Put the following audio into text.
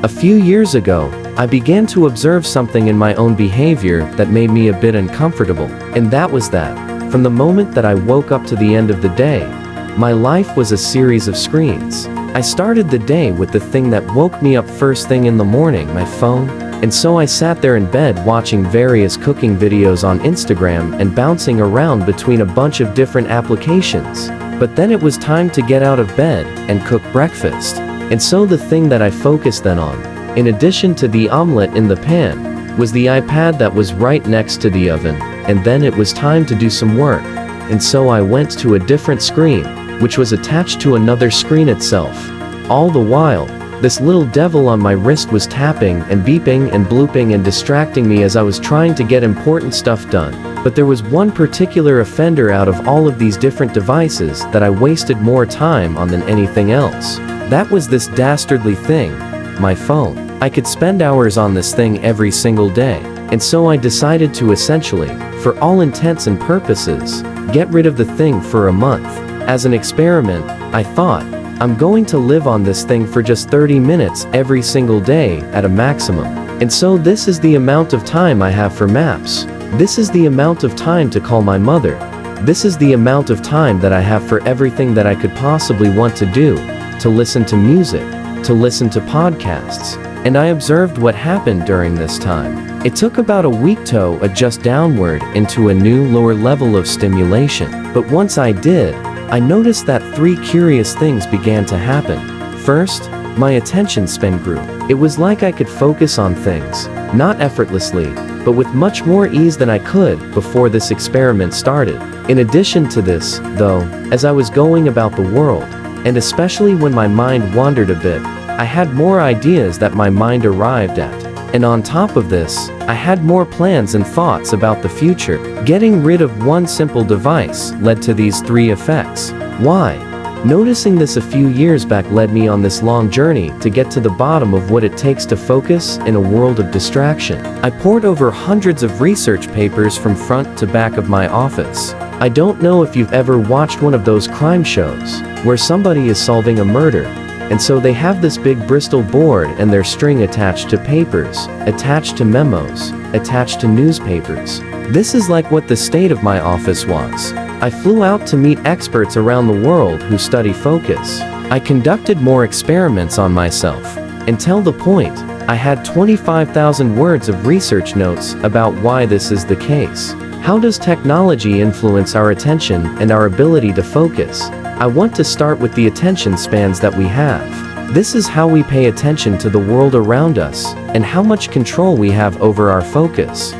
A few years ago, I began to observe something in my own behavior that made me a bit uncomfortable, and that was that, from the moment that I woke up to the end of the day, my life was a series of screens. I started the day with the thing that woke me up first thing in the morning, my phone, and so I sat there in bed watching various cooking videos on Instagram and bouncing around between a bunch of different applications. But then it was time to get out of bed and cook breakfast. And so the thing that I focused then on, in addition to the omelet in the pan, was the iPad that was right next to the oven, and then it was time to do some work. And so I went to a different screen, which was attached to another screen itself. All the while, this little devil on my wrist was tapping and beeping and blooping and distracting me as I was trying to get important stuff done. But there was one particular offender out of all of these different devices that I wasted more time on than anything else. That was this dastardly thing, my phone. I could spend hours on this thing every single day, and so I decided to essentially, for all intents and purposes, get rid of the thing for a month. As an experiment, I thought, I'm going to live on this thing for just 30 minutes every single day at a maximum. And so this is the amount of time I have for maps. This is the amount of time to call my mother. This is the amount of time that I have for everything that I could possibly want to do. To listen to music, to listen to podcasts. And I observed what happened during this time. It took about a week to adjust downward into a new lower level of stimulation. But once I did, I noticed that three curious things began to happen. First, my attention span grew. It was like I could focus on things, not effortlessly, but with much more ease than I could before this experiment started. In addition to this, though, as I was going about the world, and especially when my mind wandered a bit, I had more ideas that my mind arrived at. And on top of this, I had more plans and thoughts about the future. Getting rid of one simple device led to these three effects. Why? Noticing this a few years back led me on this long journey to get to the bottom of what it takes to focus in a world of distraction. I pored over hundreds of research papers from front to back of my office. I don't know if you've ever watched one of those crime shows, where somebody is solving a murder, and so they have this big Bristol board and their string attached to papers, attached to memos, attached to newspapers. This is like what the state of my office was. I flew out to meet experts around the world who study focus. I conducted more experiments on myself. Until the point, I had 25,000 words of research notes about why this is the case. How does technology influence our attention and our ability to focus? I want to start with the attention spans that we have. This is how we pay attention to the world around us, and how much control we have over our focus.